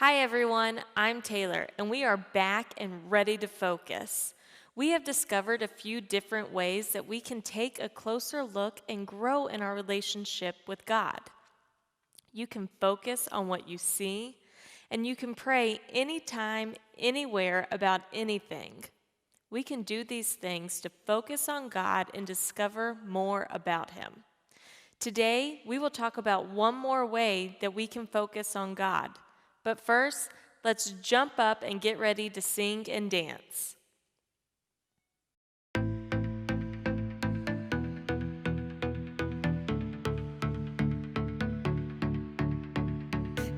Hi everyone, I'm Taylor, and we are back and ready to focus. We have discovered a few different ways that we can take a closer look and grow in our relationship with God. You can focus on what you see, and you can pray anytime, anywhere about anything. We can do these things to focus on God and discover more about Him. Today, we will talk about one more way that we can focus on God. But first, let's jump up and get ready to sing and dance.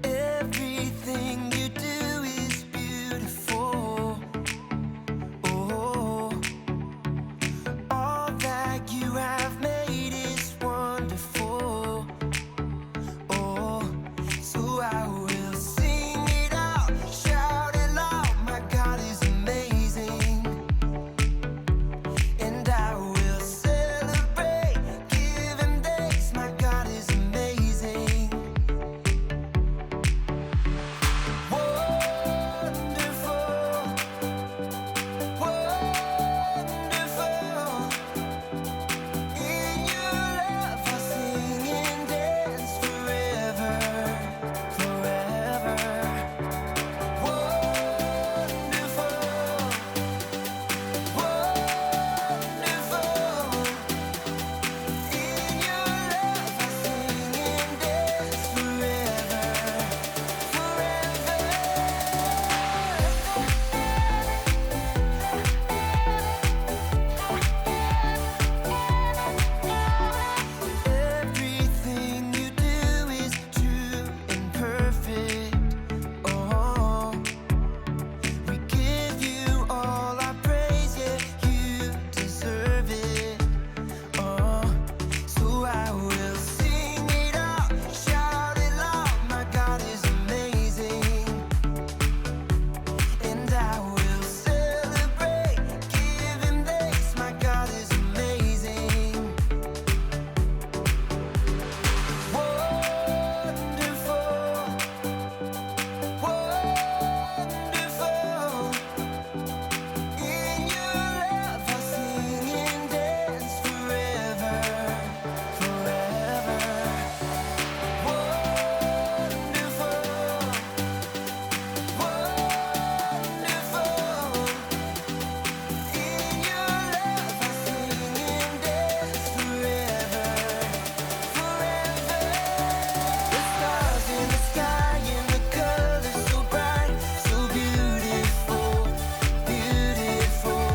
Everything you do is beautiful. Oh, all that you have made is wonderful. Oh, so I will sing it out, shout it loud. My God is amazing, and I will celebrate, give Him thanks. My God is amazing. Wonderful, wonderful. In your love I'll sing and dance forever, forever. Wonderful, wonderful. In your love I'll sing and dance forever, forever. Everything you do is true and perfect. Oh, we give you all our praise, yeah, you deserve it. Oh, so I will sing it out, shout it loud. My God is amazing, and I will celebrate, give Him thanks. My God is amazing. Wonderful, wonderful. In your love I'll sing and dance forever, forever. Wonderful, wonderful. In your love I'll sing and dance forever, forever. The stars in the sky and the colors so bright, so beautiful, beautiful.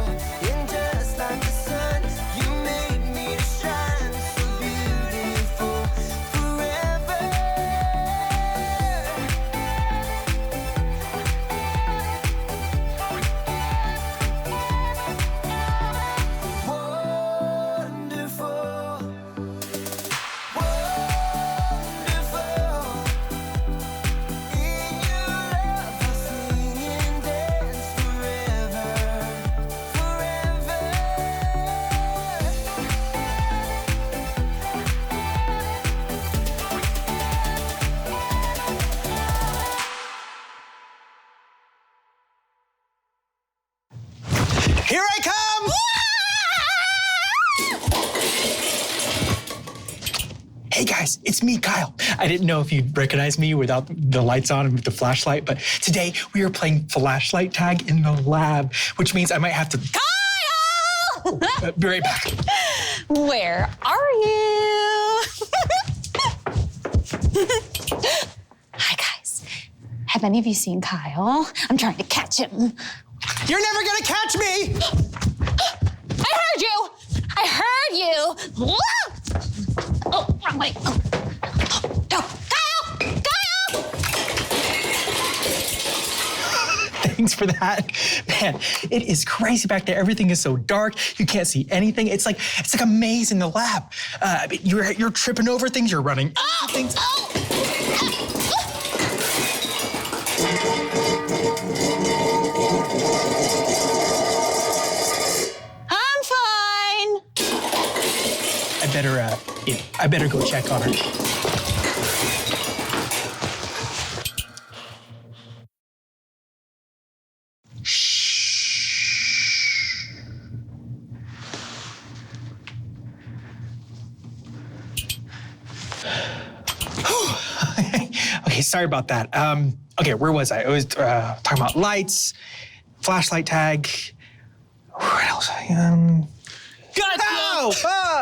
And just like the sun, you made me to shine, so beautiful, forever. Wonderful, wonderful. In your love I'll sing and dance forever, forever. Here I come! Hey guys, it's me, Kyle. I didn't know if you'd recognize me without the lights on and with the flashlight, but today we are playing flashlight tag in the lab, which means I might have to... Kyle! Be right back. Where are you? Hi, guys. Have any of you seen Kyle? I'm trying to catch him. You're never gonna catch me! I heard you! I heard you! Oh, wrong way. Oh. Go. Kyle! Kyle! Thanks for that. Man, it is crazy back there. Everything is so dark. You can't see anything. It's like a maze in the lab. You're tripping over things. You're running into things. I'm fine. I better go check on her. Okay, sorry about that. Okay, where was I? I was talking about lights, flashlight tag. What else? Gotcha! Ow!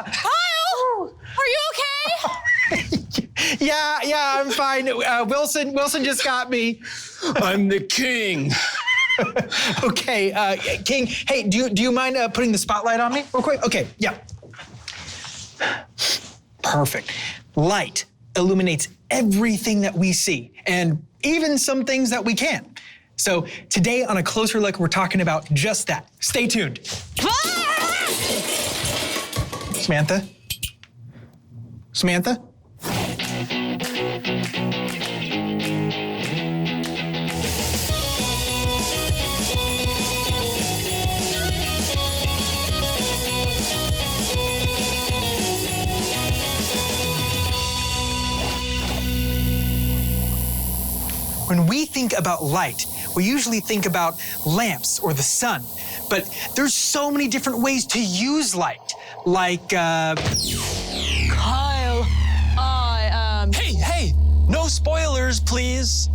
Kyle, are you okay? Yeah, I'm fine. Wilson just got me. I'm the king. Okay, King. Hey, do you mind putting the spotlight on me real quick? Okay, yeah. Perfect. Light illuminates everything that we see, and even some things that we can't. So today on A Closer Look, we're talking about just that. Stay tuned. Samantha? Samantha? When we think about light, we usually think about lamps or the sun, but there's so many different ways to use light. Like, Kyle, Hey, no spoilers, please.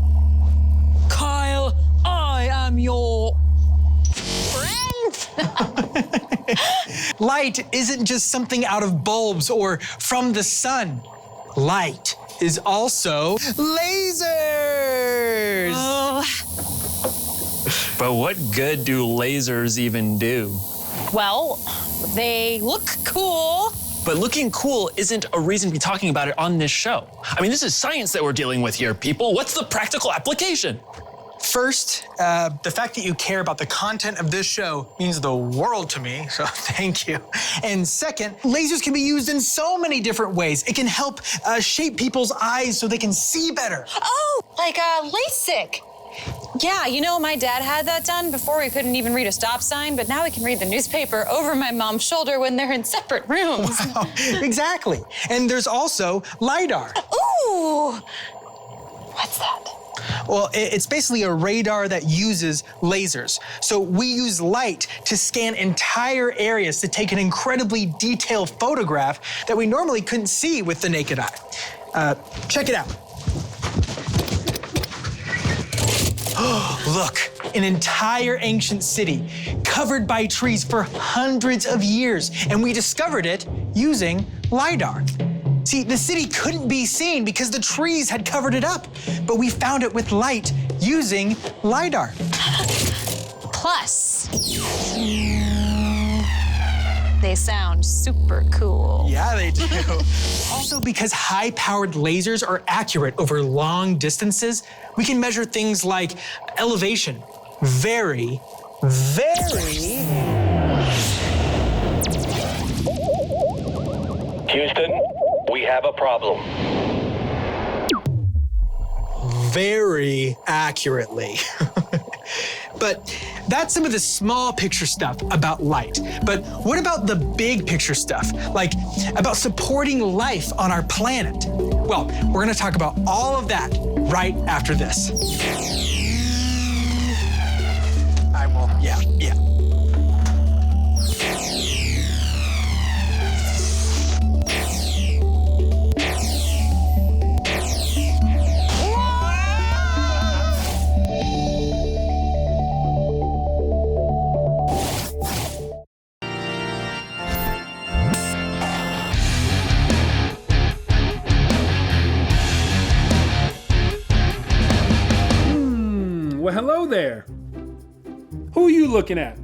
Kyle, I am your Friend? light isn't just something out of bulbs or from the sun. Light is also lasers. But what good do lasers even do? Well, they look cool. But looking cool isn't a reason to be talking about it on this show. I mean, this is science that we're dealing with here, people. What's the practical application? First, the fact that you care about the content of this show means the world to me, so thank you. And second, lasers can be used in so many different ways. It can help shape people's eyes so they can see better. Oh, like LASIK. Yeah, you know, my dad had that done before we couldn't even read a stop sign, but now we can read the newspaper over my mom's shoulder when they're in separate rooms. Exactly. And there's also LiDAR. Ooh, what's that? Well, it's basically a radar that uses lasers. So we use light to scan entire areas to take an incredibly detailed photograph that we normally couldn't see with the naked eye. Check it out. Look, an entire ancient city covered by trees for hundreds of years, and we discovered it using LiDAR. See, the city couldn't be seen because the trees had covered it up, but we found it with light using LiDAR. Plus, they sound super cool. Yeah, they do. Also, because high-powered lasers are accurate over long distances, we can measure things like elevation very. Houston, we have a problem. Very accurately. But that's some of the small picture stuff about light. But what about the big picture stuff? Like about supporting life on our planet? Well, we're gonna talk about all of that right after this. I will, yeah. Well, hello there. Who you looking at?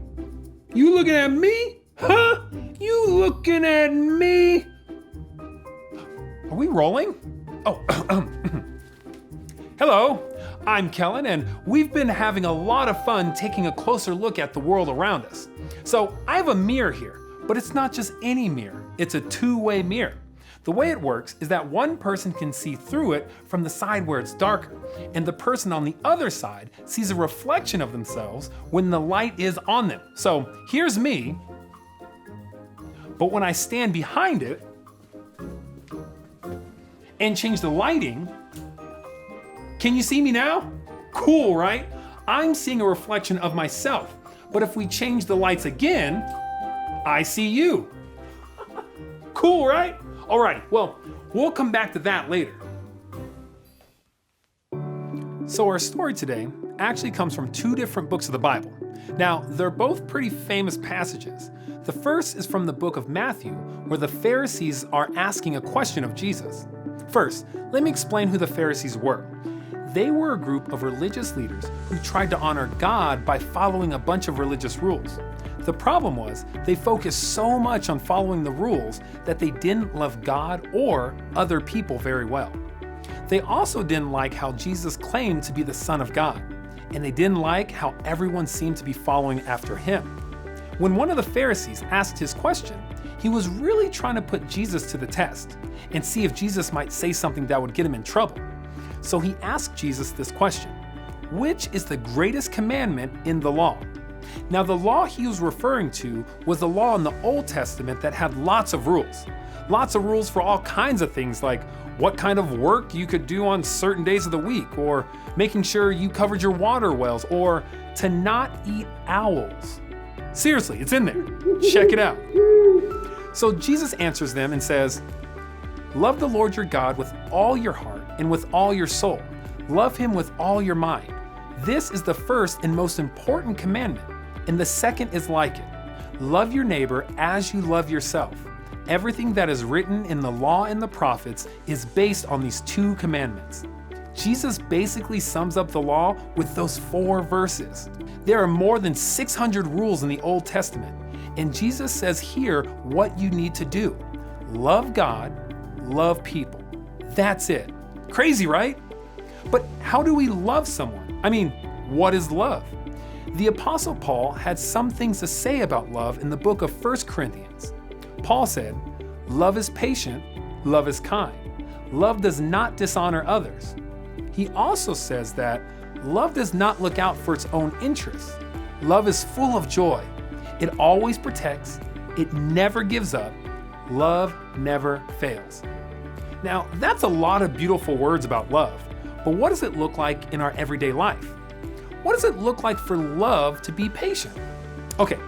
You looking at me? Huh? You looking at me? Are we rolling? Oh, hello. I'm Kellen, and we've been having a lot of fun taking a closer look at the world around us. So I have a mirror here, but it's not just any mirror. It's a two-way mirror. The way it works is that one person can see through it from the side where it's darker, and the person on the other side sees a reflection of themselves when the light is on them. So here's me, but when I stand behind it and change the lighting, can you see me now? Cool, right? I'm seeing a reflection of myself, but if we change the lights again, I see you. Cool, right? All right, well, we'll come back to that later. So our story today actually comes from two different books of the Bible. Now, they're both pretty famous passages. The first is from the book of Matthew, where the Pharisees are asking a question of Jesus. First, let me explain who the Pharisees were. They were a group of religious leaders who tried to honor God by following a bunch of religious rules. The problem was, they focused so much on following the rules that they didn't love God or other people very well. They also didn't like how Jesus claimed to be the Son of God, and they didn't like how everyone seemed to be following after him. When one of the Pharisees asked his question, he was really trying to put Jesus to the test and see if Jesus might say something that would get him in trouble. So he asked Jesus this question: which is the greatest commandment in the law? Now, the law he was referring to was the law in the Old Testament that had lots of rules. Lots of rules for all kinds of things, like what kind of work you could do on certain days of the week, or making sure you covered your water wells, or to not eat owls. Seriously, it's in there. Check it out. So Jesus answers them and says, "Love the Lord your God with all your heart and with all your soul. Love him with all your mind. This is the first and most important commandment, and the second is like it. Love your neighbor as you love yourself. Everything that is written in the law and the prophets is based on these two commandments." Jesus basically sums up the law with those 4 verses. There are more than 600 rules in the Old Testament, and Jesus says here what you need to do. Love God, love people. That's it. Crazy, right? But how do we love someone? I mean, what is love? The Apostle Paul had some things to say about love in the book of 1 Corinthians. Paul said, "Love is patient, love is kind. Love does not dishonor others." He also says that love does not look out for its own interests. Love is full of joy. It always protects. It never gives up. Love never fails. Now, that's a lot of beautiful words about love, but what does it look like in our everyday life? What does it look like for love to be patient? Okay,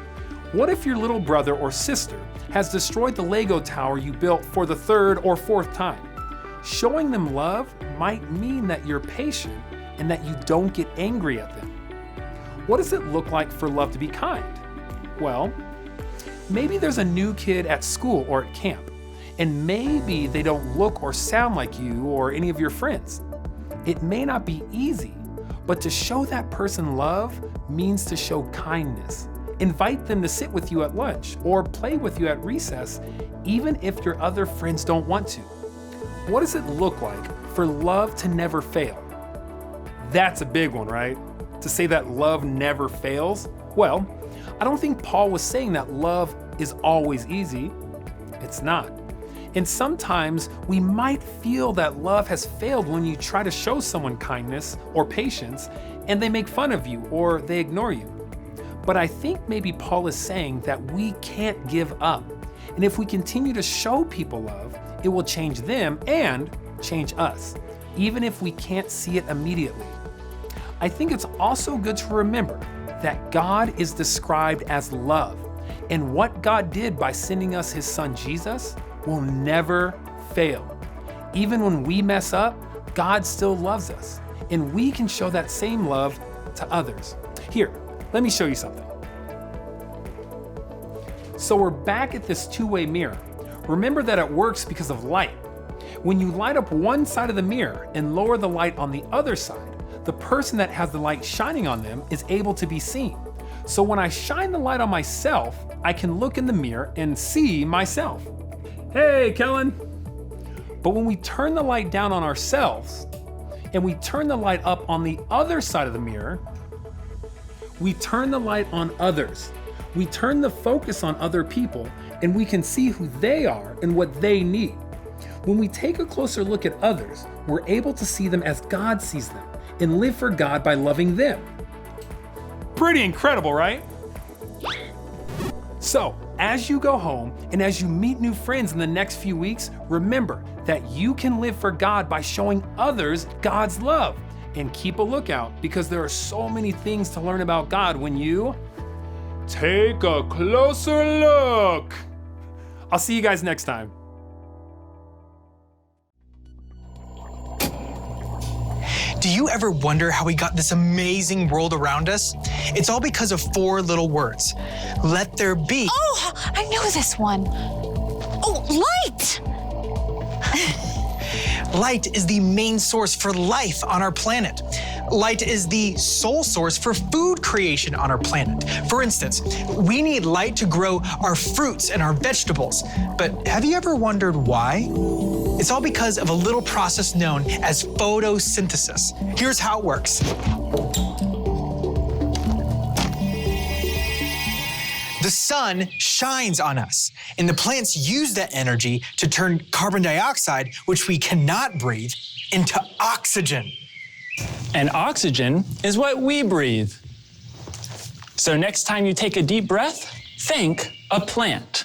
what if your little brother or sister has destroyed the Lego tower you built for the 3rd or 4th time? Showing them love might mean that you're patient and that you don't get angry at them. What does it look like for love to be kind? Well, maybe there's a new kid at school or at camp, and maybe they don't look or sound like you or any of your friends. It may not be easy, but to show that person love means to show kindness. Invite them to sit with you at lunch or play with you at recess, even if your other friends don't want to. What does it look like for love to never fail? That's a big one, right? To say that love never fails? Well, I don't think Paul was saying that love is always easy. It's not. And sometimes we might feel that love has failed when you try to show someone kindness or patience and they make fun of you or they ignore you. But I think maybe Paul is saying that we can't give up. And if we continue to show people love, it will change them and change us, even if we can't see it immediately. I think it's also good to remember that God is described as love, and what God did by sending us his son Jesus will never fail. Even when we mess up, God still loves us, and we can show that same love to others. Here, let me show you something. So we're back at this two-way mirror. Remember that it works because of light. When you light up one side of the mirror and lower the light on the other side, the person that has the light shining on them is able to be seen. So when I shine the light on myself, I can look in the mirror and see myself. Hey, Kellen. But when we turn the light down on ourselves and we turn the light up on the other side of the mirror, we turn the light on others. We turn the focus on other people and we can see who they are and what they need. When we take a closer look at others, we're able to see them as God sees them and live for God by loving them. Pretty incredible, right? So, as you go home and as you meet new friends in the next few weeks, remember that you can live for God by showing others God's love. And keep a lookout because there are so many things to learn about God when you take a closer look. I'll see you guys next time. Do you ever wonder how we got this amazing world around us? It's all because of 4 little words. Let there be. Oh, I know this one. Oh, light! Light is the main source for life on our planet. Light is the sole source for food creation on our planet. For instance, we need light to grow our fruits and our vegetables. But have you ever wondered why? It's all because of a little process known as photosynthesis. Here's how it works. The sun shines on us, and the plants use that energy to turn carbon dioxide, which we cannot breathe, into oxygen. And oxygen is what we breathe. So next time you take a deep breath, think a plant.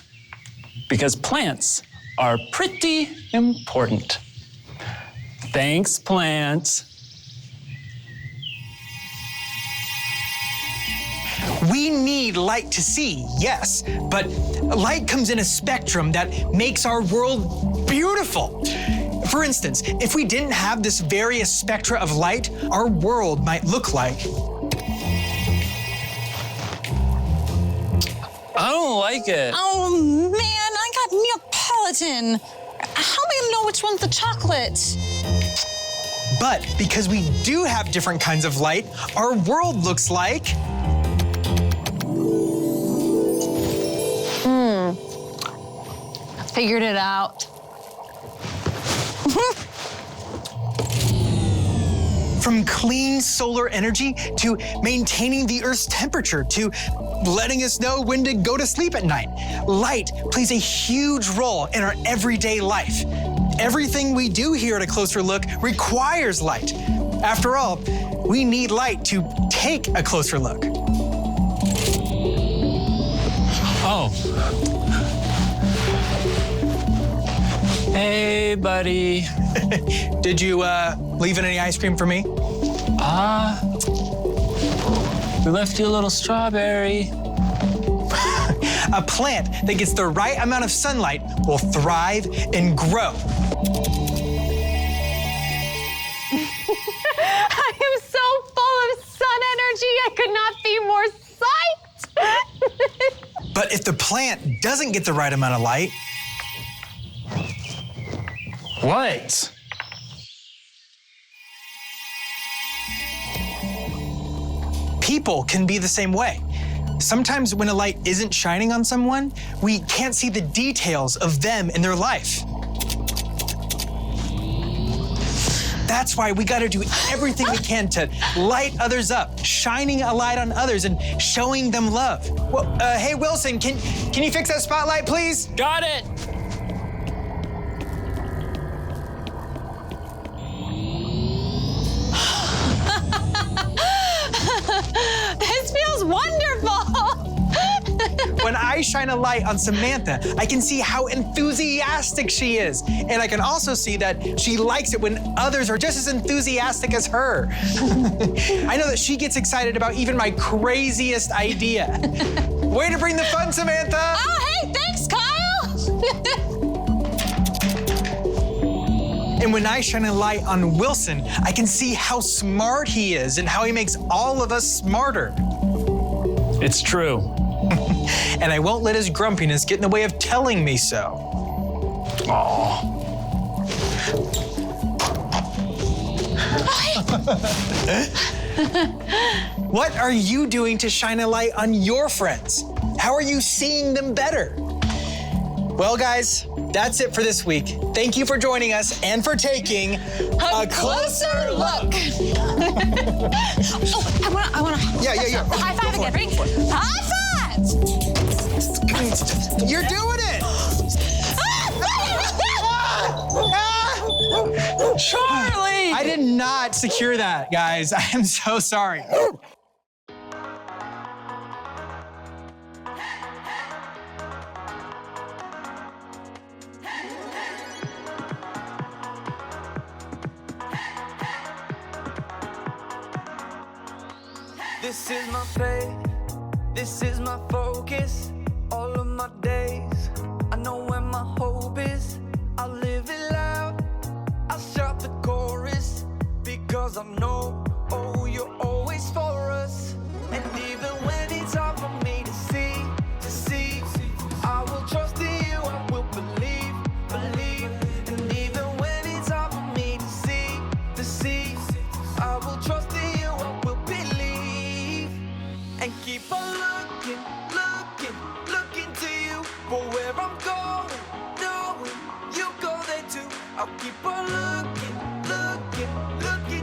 Because plants are pretty important. Thanks, plants. We need light to see, yes, but light comes in a spectrum that makes our world beautiful. For instance, if we didn't have this various spectra of light, our world might look like... I don't like it. Oh, man, I got Neapolitan. How am I gonna know which one's the chocolate? But because we do have different kinds of light, our world looks like... Figured it out. From clean solar energy to maintaining the Earth's temperature to letting us know when to go to sleep at night, light plays a huge role in our everyday life. Everything we do here at A Closer Look requires light. After all, we need light to take a closer look. Oh. Hey, buddy. Did you leave any ice cream for me? We left you a little strawberry. A plant that gets the right amount of sunlight will thrive and grow. I am so full of sun energy, I could not be more psyched. But if the plant doesn't get the right amount of light, What? people can be the same way. Sometimes when a light isn't shining on someone, we can't see the details of them in their life. That's why we gotta do everything we can to light others up, shining a light on others and showing them love. Well, hey Wilson, can you fix that spotlight, please? Got it. This feels wonderful. When I shine a light on Samantha, I can see how enthusiastic she is. And I can also see that she likes it when others are just as enthusiastic as her. I know that she gets excited about even my craziest idea. Way to bring the fun, Samantha! Oh, hey, thanks, Kyle. And when I shine a light on Wilson, I can see how smart he is and how he makes all of us smarter. It's true. And I won't let his grumpiness get in the way of telling me so. What are you doing to shine a light on your friends? How are you seeing them better? Well, guys, that's it for this week. Thank you for joining us and for taking a closer look. Oh, I wanna. Yeah. High five again. Ready? High five! You're doing it! Charlie! I did not secure that, guys. I am so sorry. This is my faith, this is my focus, all of my days. I know where my hope is, I'll live it loud, I'll shout the chorus, because because I know, oh, you're always for us. And even when it's hard for me to see, I will trust in you, I will believe. And even when it's hard for me to see, I will trust in you, I will believe. And keep on looking to you for where I'm going, knowing you go there too. I'll keep on looking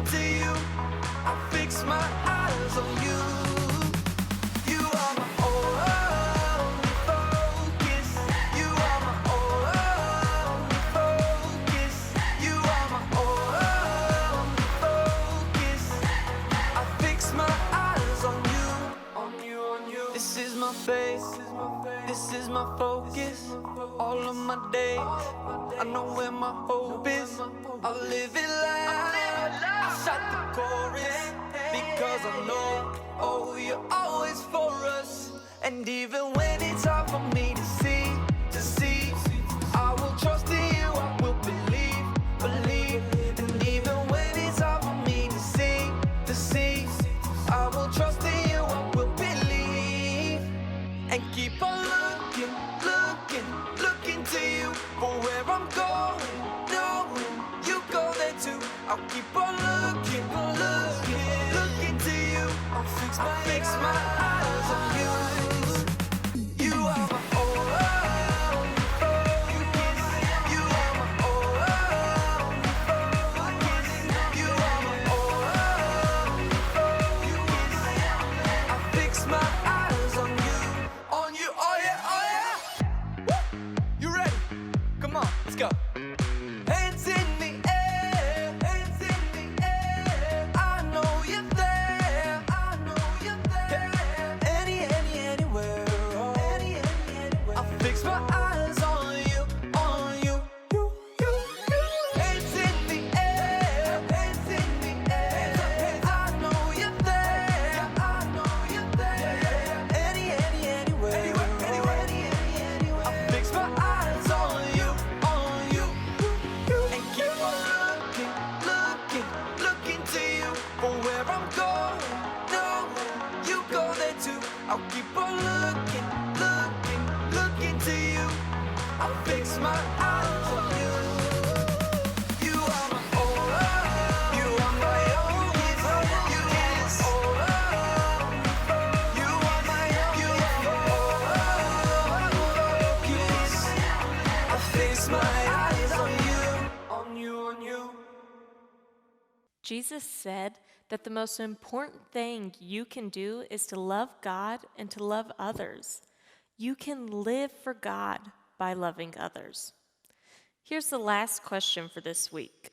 to you. I fix my eyes on you. You are my only focus. You are my only focus. You are my only focus. I fix my eyes on you. This is my faith. This is my focus. All of my days, I know where my hope is. I'll live it loud. I'll shout the chorus because I know, oh, you're always for us. And even when it's hard for me to see, I will trust in you, I will believe. And even when it's hard for me to see, I will trust in you, I will believe. And keep on looking to you for where I'm going, knowing you go there too. I'll keep on looking to you. I'll fix my eyes on you. You are my only focus. You are my only focus. You are my only focus. I fix my eyes on you, oh yeah. Woo! You ready? Come on, let's go. Hands in the air, I know you're there, anywhere, oh. I fix my eyes on you. Hands in the air, I know you're there, anywhere, I fix my eyes on you. And keep on looking to you for where I'm going, knowing you go there too. I'll keep on looking to you. I'll fix my eyes on you. You are my only, you are my only focus. You are my focus. I fix my eyes on you. Jesus said that the most important thing you can do is to love God and to love others. You can live for God by loving others. Here's the last question for this week.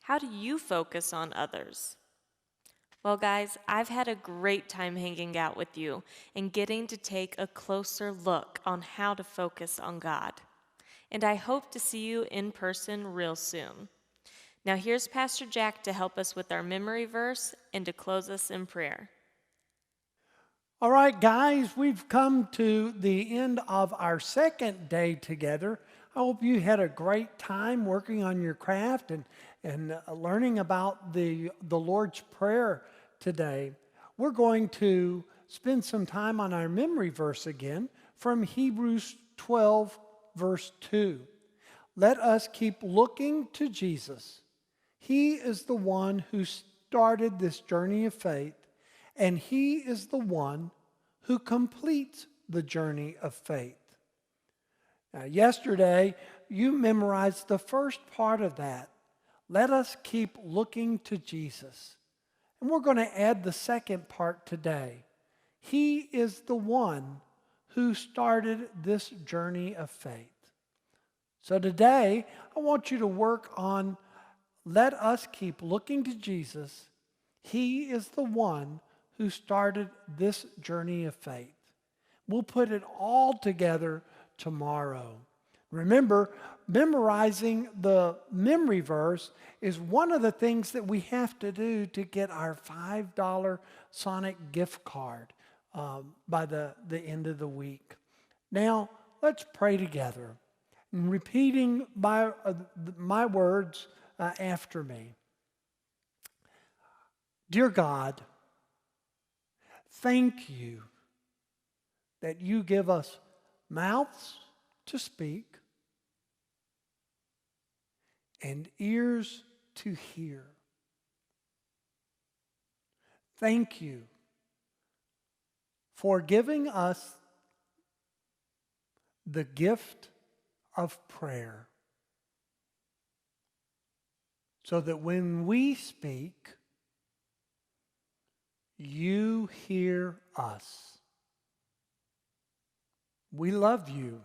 How do you focus on others? Well, guys, I've had a great time hanging out with you and getting to take a closer look on how to focus on God. And I hope to see you in person real soon. Now here's Pastor Jack to help us with our memory verse and to close us in prayer. All right, guys, we've come to the end of our second day together. I hope you had a great time working on your craft and learning about the Lord's Prayer today. We're going to spend some time on our memory verse again from Hebrews 12, verse 2. Let us keep looking to Jesus. He is the one who started this journey of faith, and He is the one who completes the journey of faith. Now, yesterday, you memorized the first part of that. Let us keep looking to Jesus. And we're going to add the second part today. He is the one who started this journey of faith. So today, I want you to work on let us keep looking to Jesus. He is the one who started this journey of faith. We'll put it all together tomorrow. Remember, memorizing the memory verse is one of the things that we have to do to get our $5 Sonic gift card by the end of the week. Now, let's pray together. And repeating my words after me. Dear God, thank you that you give us mouths to speak and ears to hear. Thank you for giving us the gift of prayer so that when we speak, you hear us. We love you.